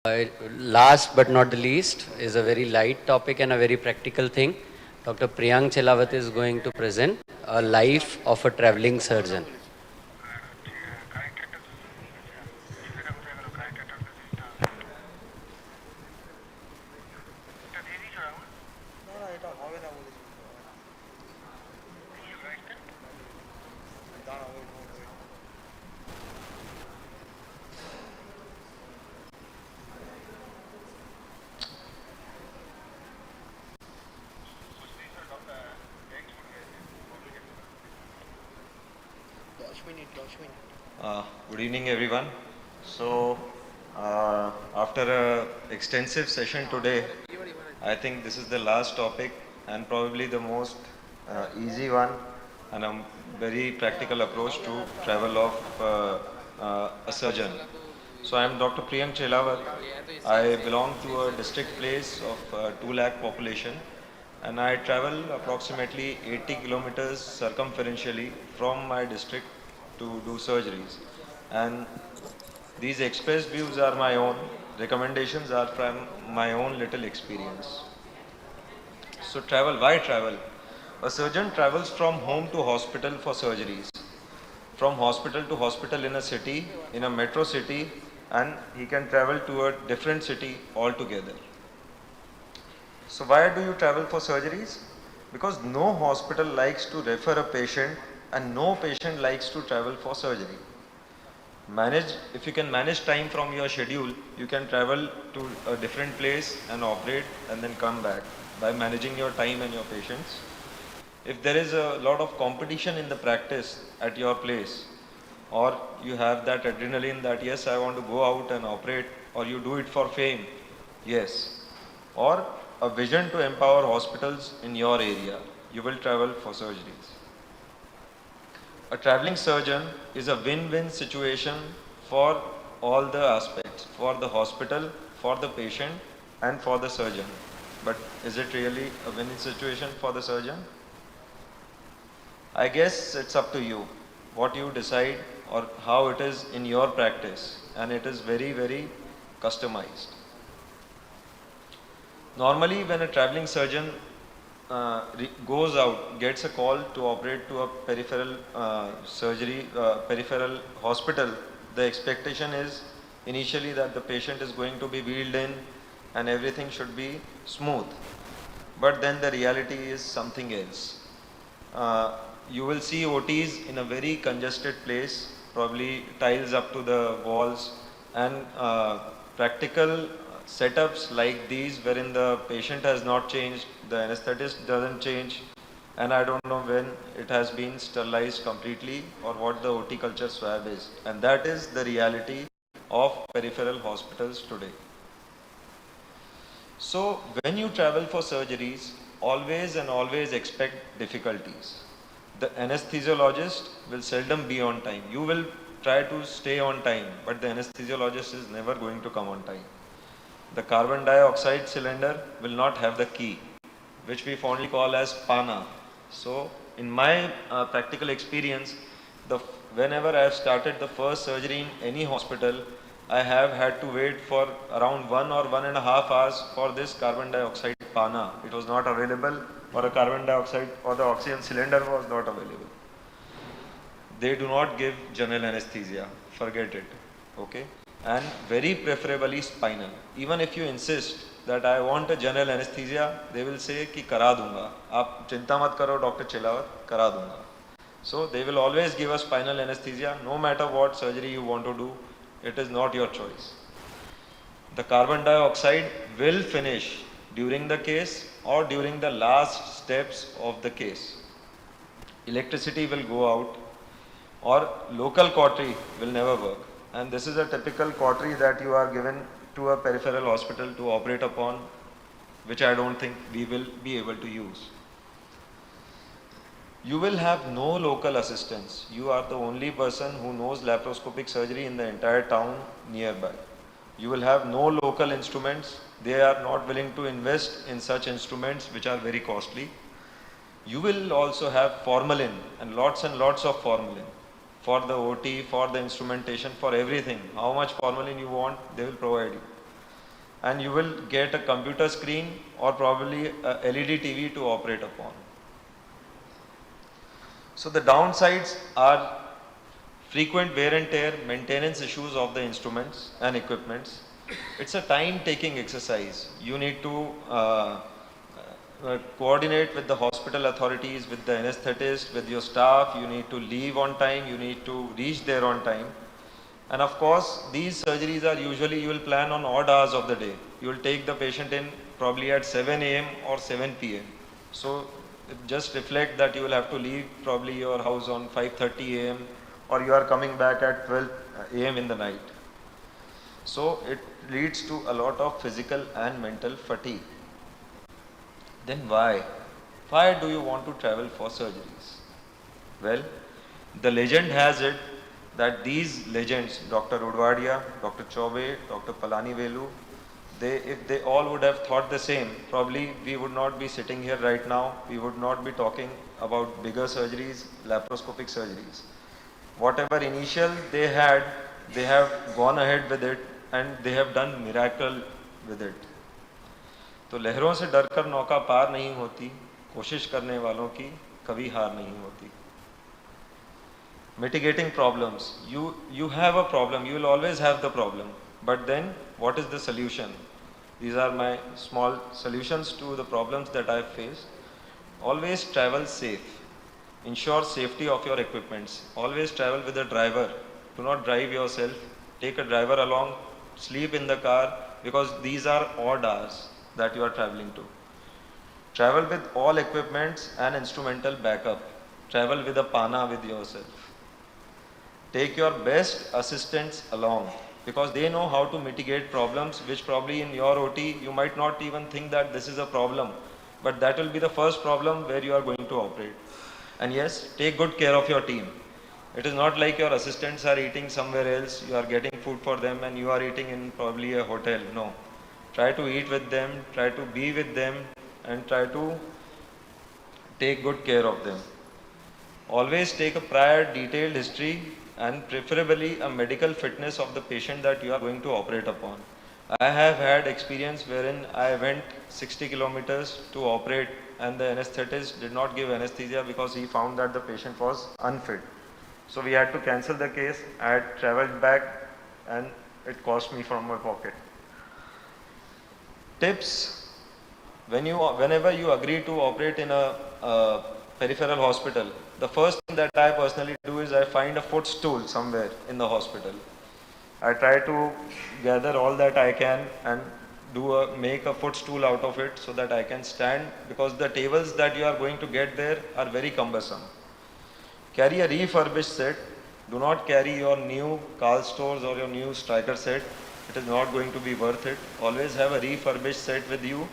Last but not the least is a very light topic and a very practical thing. Dr. Priyank Chelawat is going to present a life of a traveling surgeon. Good evening, everyone. So, after an extensive session today, I think this is the last topic and probably the most easy one and a very practical approach to travel of a surgeon. So, I am Dr. Priyank Chelawat. I belong to a district place of 2 lakh population, and I travel approximately 80 kilometers circumferentially from my district to do surgeries. And these express views are my own, recommendations are from my own little experience. So travel, why travel? A surgeon travels from home to hospital for surgeries, from hospital to hospital in a city, in a metro city, and he can travel to a different city altogether. So why do you travel for surgeries? Because no hospital likes to refer a patient and no patient likes to travel for surgery. If you can manage time from your schedule, you can travel to a different place and operate and then come back by managing your time and your patients. If there is a lot of competition in the practice at your place, or you have that adrenaline that yes, I want to go out and operate, or you do it for fame, yes, or a vision to empower hospitals in your area, you will travel for surgeries. A traveling surgeon is a win-win situation for all the aspects, for the hospital, for the patient, and for the surgeon. But is it really a win-win situation for the surgeon? I guess it's up to you what you decide or how it is in your practice, and it is very, very customized. Normally, when a traveling surgeon goes out, gets a call to operate to a peripheral peripheral hospital, the expectation is initially that the patient is going to be wheeled in and everything should be smooth. But then the reality is something else. You will see OTs in a very congested place, probably tiles up to the walls, and practical setups like these wherein the patient has not changed, the anesthetist doesn't change, and I don't know when it has been sterilized completely or what the OT culture swab is. And that is the reality of peripheral hospitals today. So when you travel for surgeries, always and always expect difficulties. The anesthesiologist will seldom be on time. You will try to stay on time, but the anesthesiologist is never going to come on time. The carbon dioxide cylinder will not have the key, which we fondly call as pana. So in my practical experience, whenever I have started the first surgery in any hospital, I have had to wait for around 1 or 1.5 hours for this carbon dioxide pana. It was not available, or a carbon dioxide or the oxygen cylinder was not available. They do not give general anesthesia, forget it, okay? And very preferably spinal. Even if you insist that I want a general anesthesia, they will say ki kara dunga. Aap chinta mat karo, Dr. Chelawat, kara dunga. So they will always give a spinal anesthesia, no matter what surgery you want to do, it is not your choice. The carbon dioxide will finish during the case or during the last steps of the case. Electricity will go out, or local cautery will never work. And this is a typical cautery that you are given to a peripheral hospital to operate upon, which I don't think we will be able to use. You will have no local assistance. You are the only person who knows laparoscopic surgery in the entire town nearby. You will have no local instruments. They are not willing to invest in such instruments which are very costly. You will also have formalin and lots of formalin for the OT, for the instrumentation, for everything. How much formalin you want, they will provide you. and you will get a computer screen or probably a LED TV to operate upon. So the downsides are frequent wear and tear, maintenance issues of the instruments and equipments. It's a time-taking exercise. You need to coordinate with the hospital authorities, with the anesthetist, with your staff. You need to leave on time. You need to reach there on time. And of course, these surgeries are usually, you will plan on odd hours of the day. You will take the patient in probably at 7 a.m. or 7 p.m. So just reflect that you will have to leave probably your house on 5:30 a.m. or you are coming back at 12 a.m. in the night. So it leads to a lot of physical and mental fatigue. Then why? Why do you want to travel for surgeries? Well, the legend has it that these legends, Dr. Udvadia, Dr. Chaube, Dr. Palani Velu, if they all would have thought the same, probably we would not be sitting here right now. We would not be talking about bigger surgeries, laparoscopic surgeries. Whatever initial they had, they have gone ahead with it and they have done miracle with it. तो लहरों से डरकर नौका पार नहीं होती, कोशिश करने वालों की कभी हार नहीं होती. Mitigating problems. You have a problem, you will always have the problem. But then what is the solution? These are my small solutions to the problems that I have faced. Always travel safe. Ensure safety of your equipments. Always travel with a driver. Do not drive yourself. Take a driver along. Sleep in the car because these are odd hours that you are traveling to. Travel with all equipments and instrumental backup. Travel with a pana with yourself. Take your best assistants along because they know how to mitigate problems which probably in your OT you might not even think that this is a problem, but that will be the first problem where you are going to operate. And yes, take good care of your team. It is not like your assistants are eating somewhere else, you are getting food for them and you are eating in probably a hotel. No. Try to eat with them, try to be with them and try to take good care of them. Always take a prior detailed history and preferably a medical fitness of the patient that you are going to operate upon. I have had experience wherein I went 60 kilometers to operate and the anesthetist did not give anesthesia because he found that the patient was unfit. So we had to cancel the case. I had traveled back and it cost me from my pocket. Tips: whenever you agree to operate in a peripheral hospital, the first thing that I personally do is I find a footstool somewhere in the hospital. I try to gather all that I can and make a footstool out of it so that I can stand, because the tables that you are going to get there are very cumbersome. Carry a refurbished set. Do not carry your new Karl Stores or your new Striker set. It is not going to be worth it. Always have a refurbished set with you.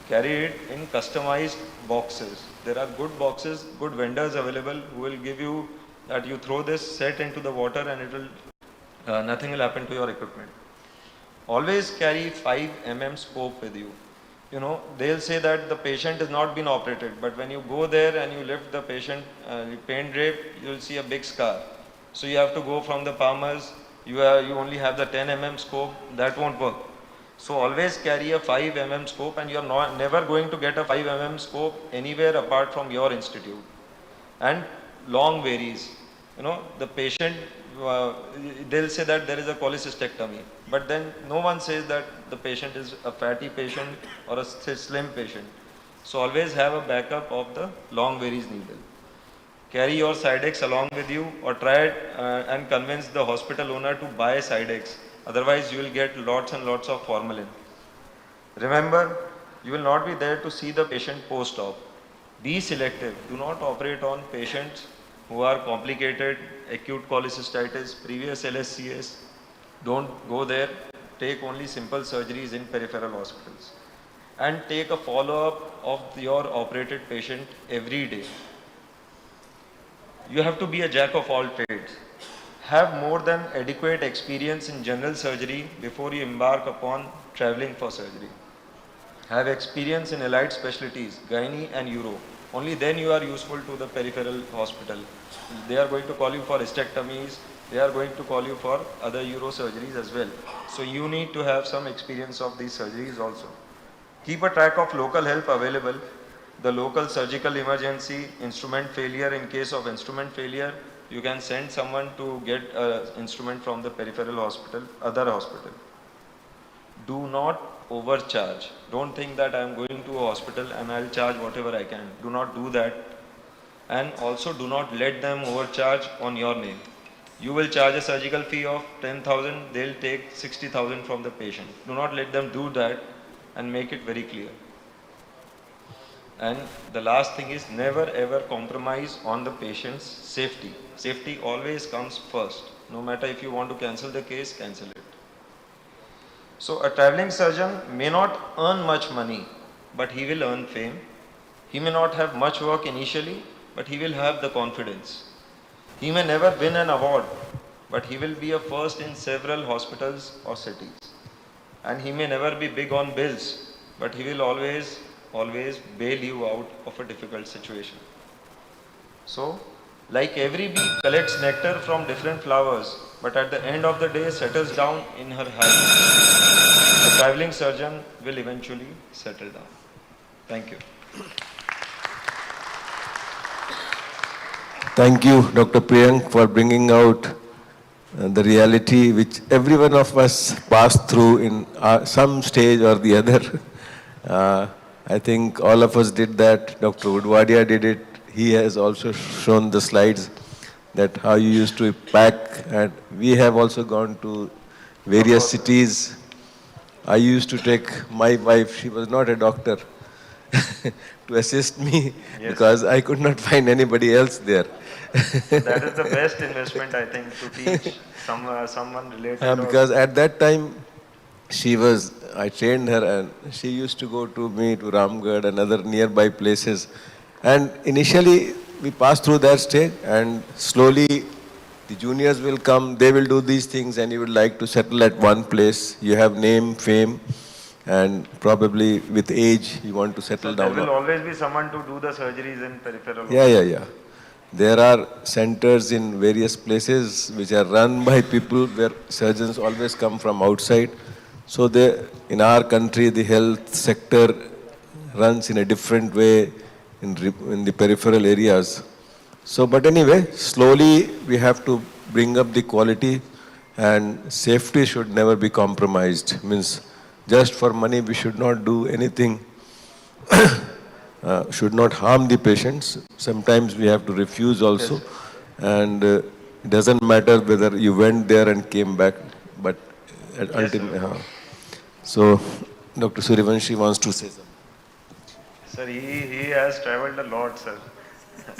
Carry it in customized boxes. There are good boxes, good vendors available who will give you that you throw this set into the water and it will nothing will happen to your equipment. Always carry 5 mm scope with you. You know, they'll say that the patient has not been operated, but when you go there and you lift the patient, paint drape, you'll see a big scar. So you have to go from the palmers, you only have the 10 mm scope, that won't work. So always carry a 5 mm scope, and you're never going to get a 5 mm scope anywhere apart from your institute. And long varies. You know, the patient, they'll say that there is a cholecystectomy, but then no one says that the patient is a fatty patient or a slim patient. So always have a backup of the long varies needle. Carry your Sidex along with you, or try it and convince the hospital owner to buy Sidex. Otherwise, you will get lots and lots of formalin. Remember, you will not be there to see the patient post-op. Be selective. Do not operate on patients who are complicated, acute cholecystitis, previous LSCS. Don't go there. Take only simple surgeries in peripheral hospitals. And take a follow-up of your operated patient every day. You have to be a jack of all trades. Have more than adequate experience in general surgery before you embark upon traveling for surgery. Have experience in allied specialties, gynae and uro. Only then you are useful to the peripheral hospital. They are going to call you for hysterectomies, they are going to call you for other Euro surgeries as well. So you need to have some experience of these surgeries also. Keep a track of local help available, the local surgical emergency, instrument failure. In case of instrument failure, you can send someone to get an instrument from the peripheral hospital, other hospital. Do not overcharge. Don't think that I am going to a hospital and I'll charge whatever I can. Do not do that. And also do not let them overcharge on your name. You will charge a surgical fee of 10,000, they'll take 60,000 from the patient. Do not let them do that, and make it very clear. And the last thing is, never ever compromise on the patient's safety. Safety always comes first. No matter if you want to cancel the case, cancel it. So a traveling surgeon may not earn much money, but he will earn fame. He may not have much work initially, but he will have the confidence. He may never win an award, but he will be a first in several hospitals or cities. And he may never be big on bills, but he will always bail you out of a difficult situation. So, like every bee collects nectar from different flowers, but at the end of the day settles down in her hive, a traveling surgeon will eventually settle down. Thank you. Thank you, Dr. Priyank, for bringing out the reality which every one of us passed through in some stage or the other. I think all of us did that. Dr. Udwadia did it. He has also shown the slides that how you used to pack, and we have also gone to various cities. I used to take my wife, she was not a doctor, to assist me because I could not find anybody else there. That is the best investment, I think, to teach someone related. Because at that time, I trained her and she used to go to me to Ramgarh and other nearby places. And initially, we passed through that stage, and slowly the juniors will come, they will do these things, and you would like to settle at one place. You have name, fame, and probably with age, you want to settle down. There will always be someone to do the surgeries in peripheral. Yeah. There are centers in various places which are run by people where surgeons always come from outside. So in our country, the health sector runs in a different way in the peripheral areas. So, but anyway, slowly we have to bring up the quality, and safety should never be compromised. Means just for money, we should not do anything, should not harm the patients. Sometimes we have to refuse also. Yes. And it doesn't matter whether you went there and came back, but ultimately. So, Dr. Suryavanshi wants to say something. Sir, he has traveled a lot, sir.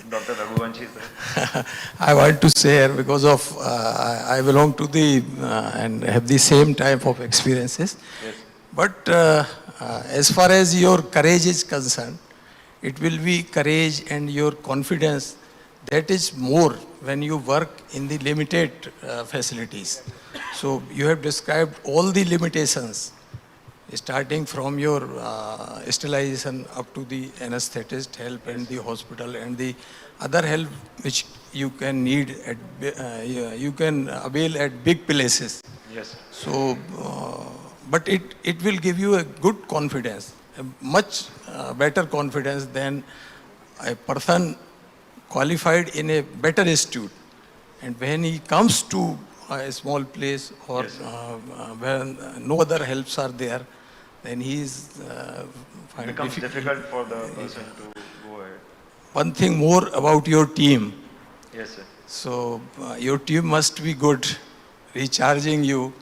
Dr. Raghuvanshi, sir. I want to say here because of I belong to the and have the same type of experiences. Yes. But as far as your courage is concerned, it will be courage and your confidence. That is more when you work in the limited facilities. So you have described all the limitations, starting from your sterilization up to the anesthetist help and the hospital and the other help which you can need you can avail at big places. Yes. So, but it will give you a good confidence, a much better confidence than a person qualified in a better institute. And when he comes to a small place or where no other helps are there, then he is becomes difficult for the person to go ahead. One thing more about your team. Yes, sir. So your team must be good, recharging you.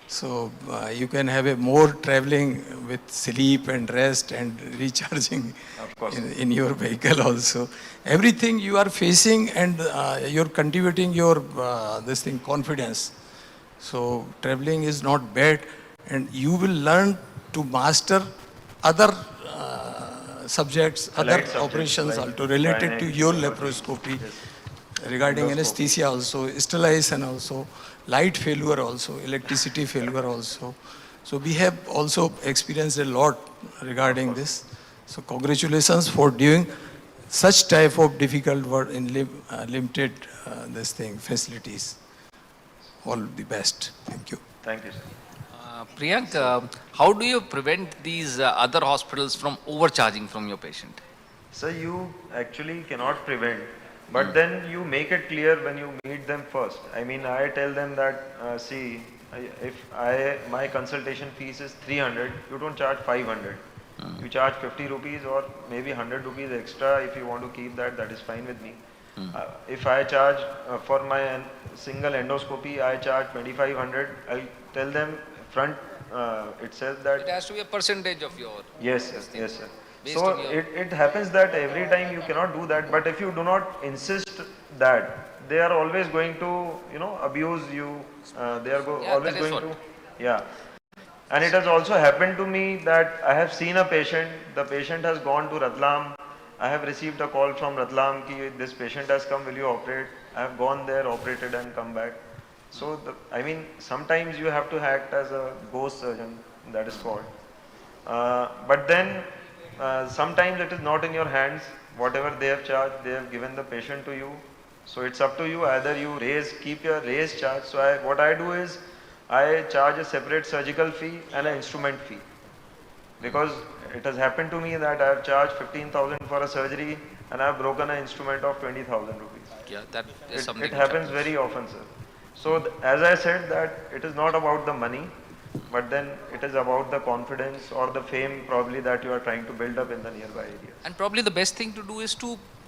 So you can have a more traveling with sleep and rest and recharging in your vehicle also. Everything you are facing and you're contributing your this thing confidence. So traveling is not bad, and you will learn to master other subjects, other operations like also related to your laparoscopy, regarding anesthesia also, sterilization also, light failure also, electricity failure also. So we have also experienced a lot regarding this. So congratulations for doing such type of difficult work in limited facilities. all the best. Thank you. Thank you, sir. Priyank, how do you prevent these other hospitals from overcharging from your patient? So you actually cannot prevent, but then you make it clear when you meet them first. I mean, I tell them that, see, my consultation fees is 300, you don't charge 500. You charge 50 rupees or maybe 100 rupees extra if you want to keep that, that is fine with me. If I charge for my single endoscopy, I charge 2500, I'll tell them front itself that. It has to be a percentage of your. Yes, sir. Yes, sir. Based So on your- it happens that every time you cannot do that, but if you do not insist that, they are always going to, abuse you. They are Yeah, always that is going what. to, yeah. And it has also happened to me that I have seen a patient, the patient has gone to Ratlam. I have received a call from Ratlam ki this patient has come, will you operate? I have gone there, operated and come back. So, I mean, sometimes you have to act as a ghost surgeon, that is called. But then, sometimes it is not in your hands. Whatever they have charged, they have given the patient to you. So it's up to you. Either you keep your raised charge. So what I do is, I charge a separate surgical fee and an instrument fee. Because it has happened to me that I have charged 15,000 for a surgery and I have broken an instrument of 20,000 rupees. Yeah, that is something. It which happens very often, sir. So as I said that it is not about the money, but then it is about the confidence or the fame probably that you are trying to build up in the nearby areas. And probably the best thing to do is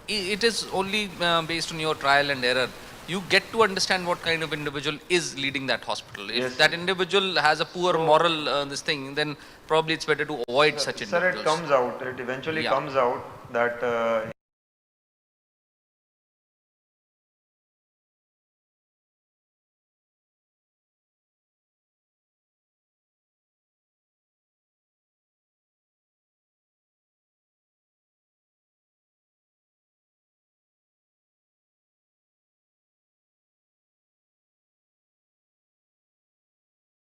it is only based on your trial and error. You get to understand what kind of individual is leading that hospital. If Yes, that sir. individual has a poor moral this thing, then probably it's better to avoid such Sir, individuals. it comes out, it eventually Yeah. comes out that